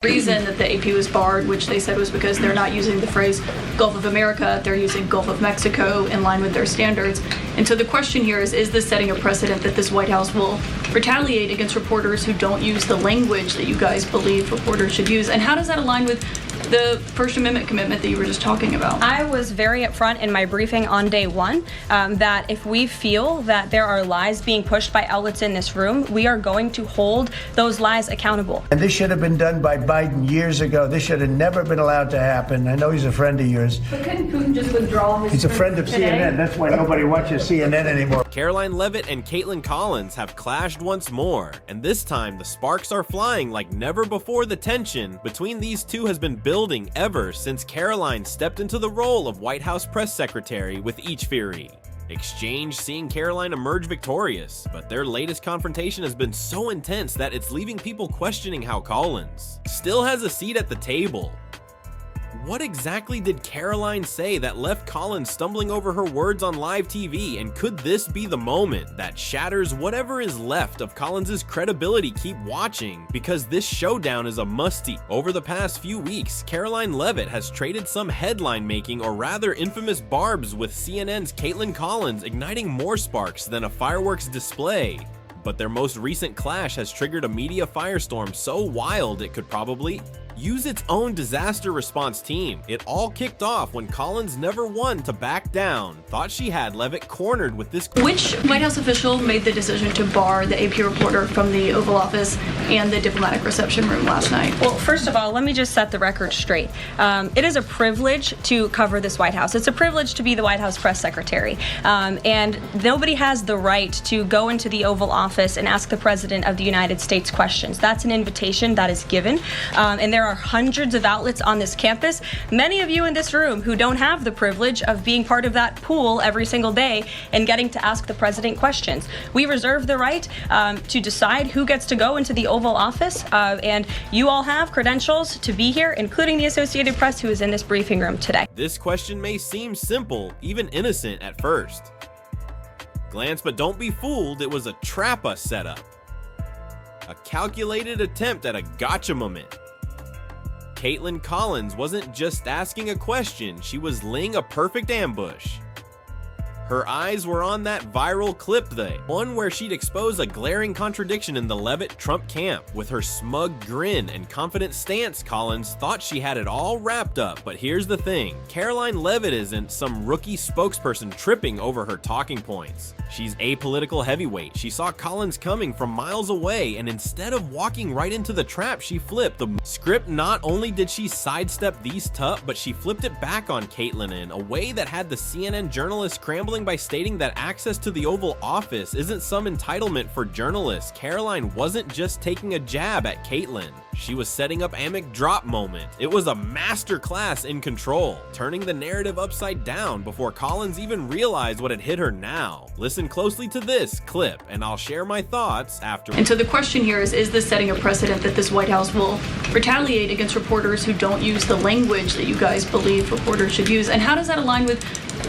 reason that the AP was barred, which they said was because they're not using the phrase Gulf of America, they're using Gulf of Mexico in line with their standards. And so the question here is this setting a precedent that this White House will retaliate against reporters who don't use the language that you guys believe reporters should use? And how does that align with the First Amendment commitment that you were just talking about? I was very upfront in my briefing on day one that if we feel that there are lies being pushed by outlets in this room, we are going to hold those lies accountable. And this should have been done by Biden years ago. This should have never been allowed to happen. I know he's a friend of yours. But couldn't Putin just withdraw his... He's a friend of today? CNN. That's why nobody watches CNN anymore. Karoline Leavitt and Kaitlan Collins have clashed once more, and this time the sparks are flying like never before. The tension between these two has been building ever since Karoline stepped into the role of White House press secretary with each Fury exchange, seeing Karoline emerge victorious, but their latest confrontation has been so intense that it's leaving people questioning how Collins still has a seat at the table. What exactly did Karoline say that left Collins stumbling over her words on live TV, and could this be the moment that shatters whatever is left of Collins' credibility? Keep watching, because this showdown is a must-see. Over the past few weeks, Karoline Leavitt has traded some headline-making, or rather infamous barbs, with CNN's Kaitlan Collins, igniting more sparks than a fireworks display. But their most recent clash has triggered a media firestorm so wild it could probably use its own disaster response team. It all kicked off when Collins never won to back down, thought she had Leavitt cornered with this. Which White House official made the decision to bar the AP reporter from the Oval Office and the diplomatic reception room last night? Well, first of all, let me just set the record straight. It is a privilege to cover this White House. It's a privilege to be the White House press secretary. And nobody has the right to go into the Oval Office and ask the President of the United States questions. That's an invitation that is given. And there are hundreds of outlets on this campus, many of you in this room who don't have the privilege of being part of that pool every single day and getting to ask the President questions. We reserve the right to decide who gets to go into the Oval Office, and you all have credentials to be here, including the Associated Press, who is in this briefing room today. This question may seem simple, even innocent at first glance, but don't be fooled, it was a trap-us setup. A calculated attempt at a gotcha moment. Kaitlan Collins wasn't just asking a question, she was laying a perfect ambush. Her eyes were on that viral clip, one where she'd expose a glaring contradiction in the Leavitt-Trump camp. With her smug grin and confident stance, Collins thought she had it all wrapped up. But here's the thing, Karoline Leavitt isn't some rookie spokesperson tripping over her talking points. She's a political heavyweight. She saw Collins coming from miles away, and instead of walking right into the trap, she flipped the script. Not only did she sidestep these tough, but she flipped it back on Kaitlan in a way that had the CNN journalist scrambling by stating that access to the Oval Office isn't some entitlement for journalists. Karoline wasn't just taking a jab at Kaitlan. She was setting up a mic drop moment. It was a masterclass in control, turning the narrative upside down before Collins even realized what had hit her now. Listen closely to this clip, and I'll share my thoughts after. And so the question here is this setting a precedent that this White House will retaliate against reporters who don't use the language that you guys believe reporters should use? And how does that align with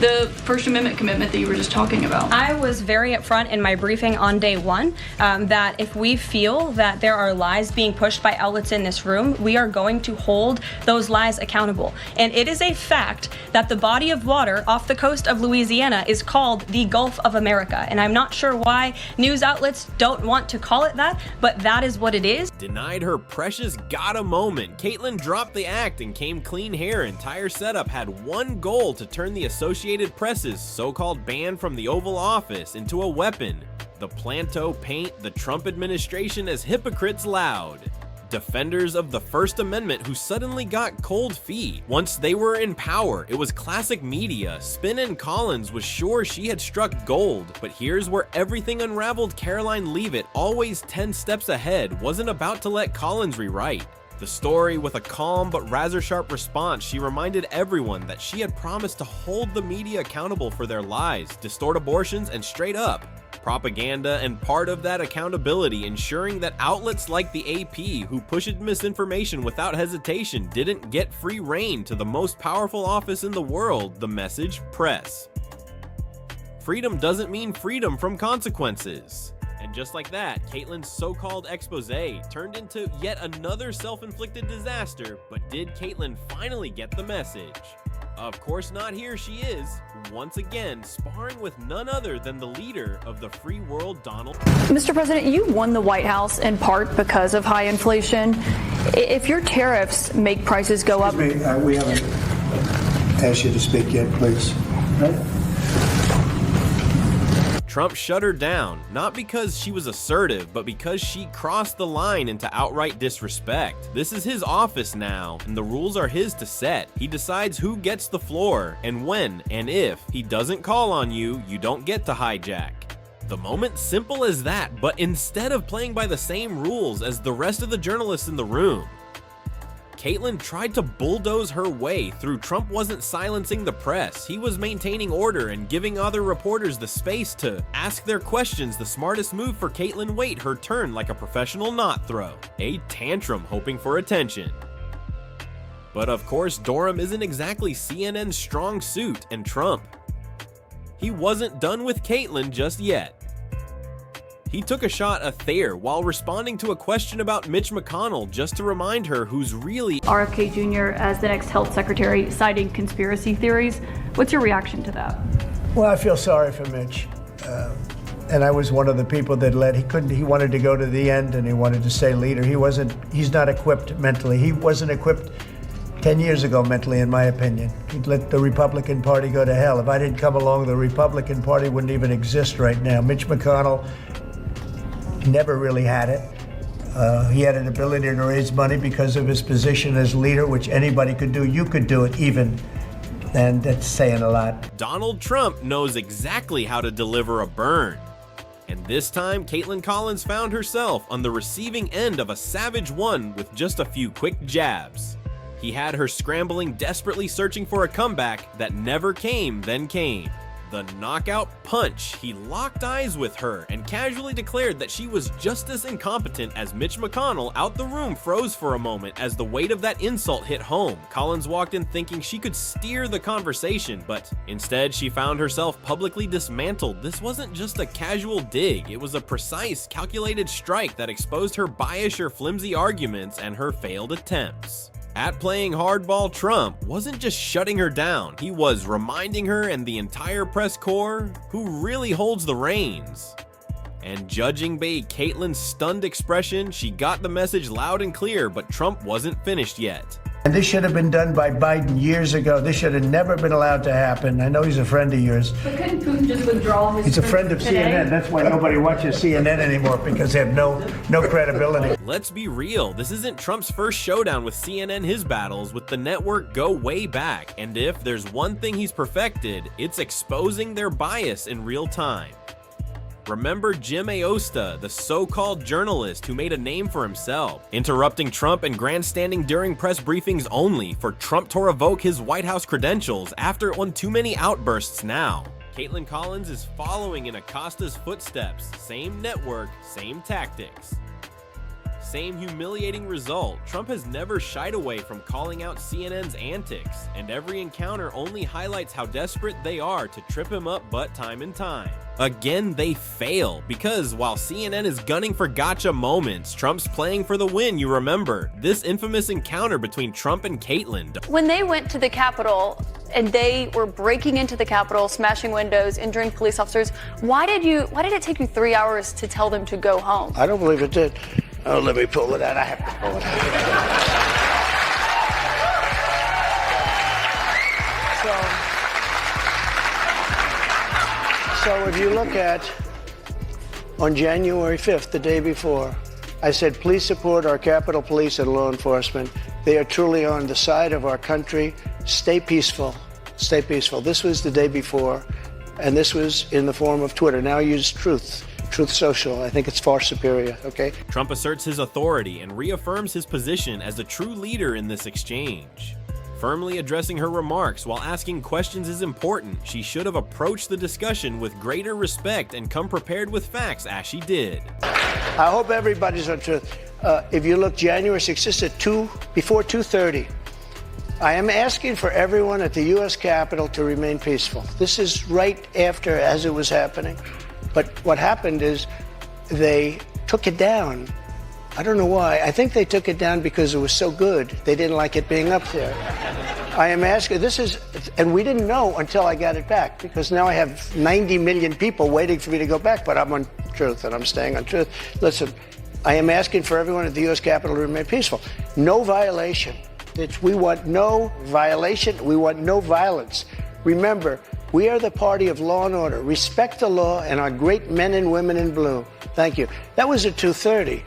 the First Amendment commitment that you were just talking about? I was very upfront in my briefing on day one that if we feel that there are lies being pushed by outlets in this room, we are going to hold those lies accountable. And it is a fact that the body of water off the coast of Louisiana is called the Gulf of America. And I'm not sure why news outlets don't want to call it that, but that is what it is. Denied her precious gotta moment. Kaitlan dropped the act and came clean. Her entire setup had one goal: to turn the Associated Press's so-called ban from the Oval Office into a weapon. The Planto paint the Trump administration as hypocrites loud, defenders of the First Amendment who suddenly got cold feet once they were in power. It was classic media spin, and Collins was sure she had struck gold. But here's where everything unraveled. Karoline Leavitt, always 10 steps ahead, wasn't about to let Collins rewrite the story. With a calm but razor sharp response, she reminded everyone that she had promised to hold the media accountable for their lies, distort abortions, and straight up propaganda, and part of that accountability ensuring that outlets like the AP, who pushed misinformation without hesitation, didn't get free rein to the most powerful office in the world, the message press. Freedom doesn't mean freedom from consequences. And just like that, Kaitlan's so-called expose turned into yet another self-inflicted disaster, but did Kaitlan finally get the message? Of course not. Here she is, once again, sparring with none other than the leader of the free world, Donald. Mr. President, you won the White House in part because of high inflation. If your tariffs make prices go up... Excuse me, we haven't asked you to speak yet, please. Right? Trump shut her down, not because she was assertive, but because she crossed the line into outright disrespect. This is his office now, and the rules are his to set. He decides who gets the floor, and when, and if he doesn't call on you, you don't get to hijack. The moment, simple as that, but instead of playing by the same rules as the rest of the journalists in the room, Kaitlan tried to bulldoze her way through. Trump wasn't silencing the press. He was maintaining order and giving other reporters the space to ask their questions. The smartest move for Kaitlan. Wait her turn like a professional knot throw. A tantrum hoping for attention. But of course, Durham isn't exactly CNN's strong suit, and Trump, he wasn't done with Kaitlan just yet. He took a shot at Thayer while responding to a question about Mitch McConnell, just to remind her who's really RFK Jr. as the next health secretary, citing conspiracy theories. What's your reaction to that? Well, I feel sorry for Mitch. And I was one of the people that he wanted to go to the end and he wanted to stay leader. He's not equipped mentally. He wasn't equipped 10 years ago mentally, in my opinion. He'd let the Republican Party go to hell. If I didn't come along, the Republican Party wouldn't even exist right now. Mitch McConnell never really had it. He had an ability to raise money because of his position as leader, which anybody could do. You could do it even, and that's saying a lot. Donald Trump knows exactly how to deliver a burn. And this time, Kaitlan Collins found herself on the receiving end of a savage one with just a few quick jabs. He had her scrambling, desperately searching for a comeback that never came, then came. The knockout punch. He locked eyes with her and casually declared that she was just as incompetent as Mitch McConnell. Out the room froze for a moment as the weight of that insult hit home. Collins walked in thinking she could steer the conversation, but instead she found herself publicly dismantled. This wasn't just a casual dig, it was a precise, calculated strike that exposed her bias, her flimsy arguments, and her failed attempts. At playing hardball, Trump wasn't just shutting her down, he was reminding her and the entire press corps who really holds the reins. And judging by Kaitlan's stunned expression, she got the message loud and clear, but Trump wasn't finished yet. And this should have been done by Biden years ago. This should have never been allowed to happen. I know he's a friend of yours. But couldn't Putin just withdraw his... He's a friend of CNN. That's why nobody watches CNN anymore, because they have no credibility. Let's be real, this isn't Trump's first showdown with CNN. His battles with the network go way back. And if there's one thing he's perfected, it's exposing their bias in real time. Remember Jim Aosta, the so-called journalist who made a name for himself, interrupting Trump and grandstanding during press briefings only for Trump to revoke his White House credentials after one too many outbursts now. Kaitlan Collins is following in Acosta's footsteps. Same network, same tactics. Same humiliating result. Trump has never shied away from calling out CNN's antics, and every encounter only highlights how desperate they are to trip him up, but time and time again they fail, because while CNN is gunning for gotcha moments, Trump's playing for the win. You remember this infamous encounter between Trump and Kaitlan. When they went to the Capitol and they were breaking into the Capitol, smashing windows, injuring police officers, why did it take you 3 hours to tell them to go home? I don't believe it did. Oh, let me pull it out. I have to pull it out. So if you look at, on January 5th, the day before, I said, please support our Capitol Police and law enforcement. They are truly on the side of our country. Stay peaceful. Stay peaceful. This was the day before, and this was in the form of Twitter. Now use Truth Social. I think it's far superior, okay? Trump asserts his authority and reaffirms his position as a true leader in this exchange. Firmly addressing her remarks while asking questions is important. She should have approached the discussion with greater respect and come prepared with facts, as she did. I hope everybody's on Truth. If you look January 6th, just at before 2:30, I am asking for everyone at the U.S. Capitol to remain peaceful. This is right after, as it was happening. But what happened is they took it down. I don't know why. I think they took it down because it was so good. They didn't like it being up there. I am asking, and we didn't know until I got it back, because now I have 90 million people waiting for me to go back, but I'm on truth and I'm staying on truth. Listen, I am asking for everyone at the U.S. Capitol to remain peaceful. No violation. We want no violation. We want no violence. Remember, we are the party of law and order. Respect the law and our great men and women in blue. Thank you. That was at 2:30.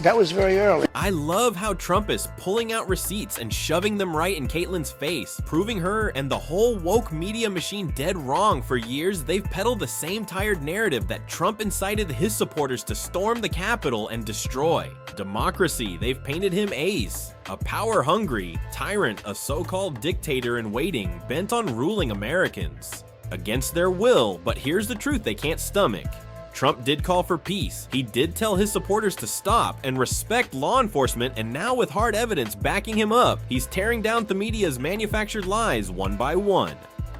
That was very early. I love how Trump is pulling out receipts and shoving them right in Kaitlan's face, proving her and the whole woke media machine dead wrong. For years, they've peddled the same tired narrative that Trump incited his supporters to storm the Capitol and destroy democracy. They've painted him ace, a power-hungry tyrant, a so-called dictator in waiting, bent on ruling Americans against their will. But here's the truth they can't stomach. Trump did call for peace. He did tell his supporters to stop and respect law enforcement, and now with hard evidence backing him up, he's tearing down the media's manufactured lies one by one.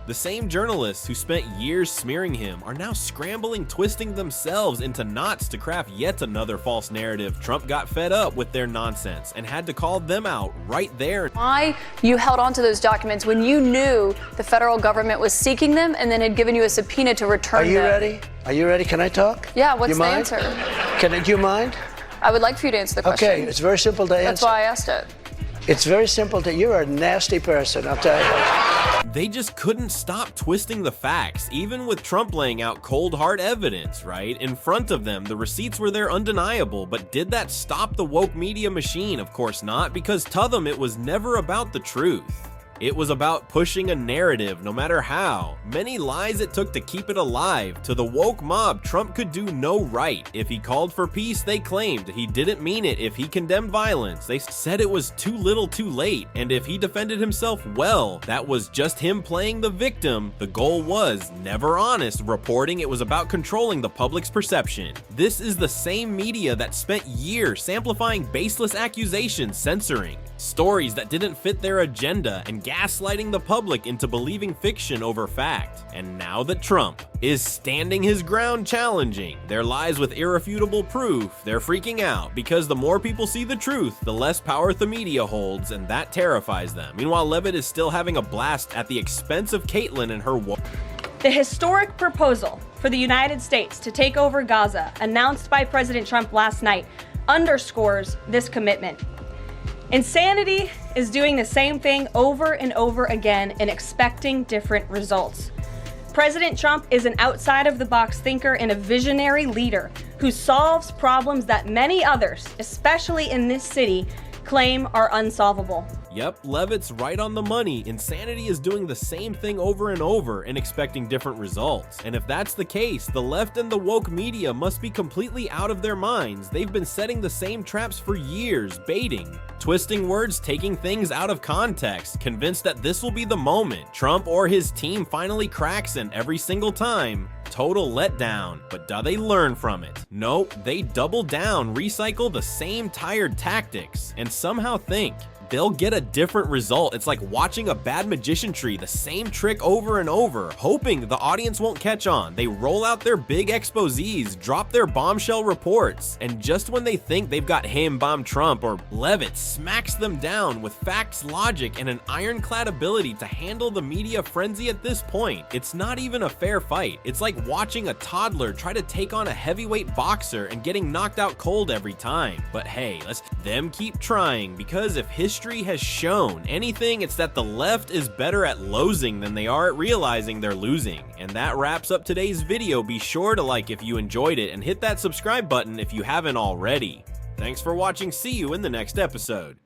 The same journalists who spent years smearing him are now scrambling, twisting themselves into knots to craft yet another false narrative. Trump got fed up with their nonsense and had to call them out right there. Why you held on to those documents when you knew the federal government was seeking them and then had given you a subpoena to return them? Are you ready? Are you ready? Can I talk? Yeah, what's you the mind? answer? Do you mind? I would like for you to answer the question. Okay, it's very simple to answer. That's why I asked it. It's very simple to, you're a nasty person, I'll tell you. They just couldn't stop twisting the facts, even with Trump laying out cold hard evidence, right? In front of them, the receipts were there undeniable, but did that stop the woke media machine? Of course not, because to them it was never about the truth. It was about pushing a narrative, no matter how many lies it took to keep it alive. To the woke mob, Trump could do no right. If he called for peace, they claimed he didn't mean it. If he condemned violence, they said it was too little too late. And if he defended himself well, that was just him playing the victim. The goal was never honest reporting. It was about controlling the public's perception. This is the same media that spent years amplifying baseless accusations, censoring stories that didn't fit their agenda, and gaslighting the public into believing fiction over fact. And now that Trump is standing his ground, challenging their lies with irrefutable proof, they're freaking out, because the more people see the truth, the less power the media holds, and that terrifies them. Meanwhile, Leavitt is still having a blast at the expense of Kaitlan and her The historic proposal for the United States to take over Gaza, announced by President Trump last night, underscores this commitment. Insanity is doing the same thing over and over again and expecting different results. President Trump is an outside-of-the-box thinker and a visionary leader who solves problems that many others, especially in this city, claim are unsolvable. Yep, Leavitt's right on the money. Insanity is doing the same thing over and over and expecting different results. And if that's the case, the left and the woke media must be completely out of their minds. They've been setting the same traps for years, baiting, twisting words, taking things out of context, convinced that this will be the moment Trump or his team finally cracks, and every single time, total letdown. But do they learn from it? Nope, they double down, recycle the same tired tactics, and somehow think they'll get a different result. It's like watching a bad magician tree, the same trick over and over, hoping the audience won't catch on. They roll out their big exposés, drop their bombshell reports, and just when they think they've got him bomb Trump, or Leavitt smacks them down with facts, logic, and an ironclad ability to handle the media frenzy at this point. It's not even a fair fight. It's like watching a toddler try to take on a heavyweight boxer and getting knocked out cold every time. But hey, let's them keep trying, because if history has shown anything, it's that the left is better at losing than they are at realizing they're losing. And that wraps up today's video. Be sure to like if you enjoyed it and hit that subscribe button if you haven't already. Thanks for watching. See you in the next episode.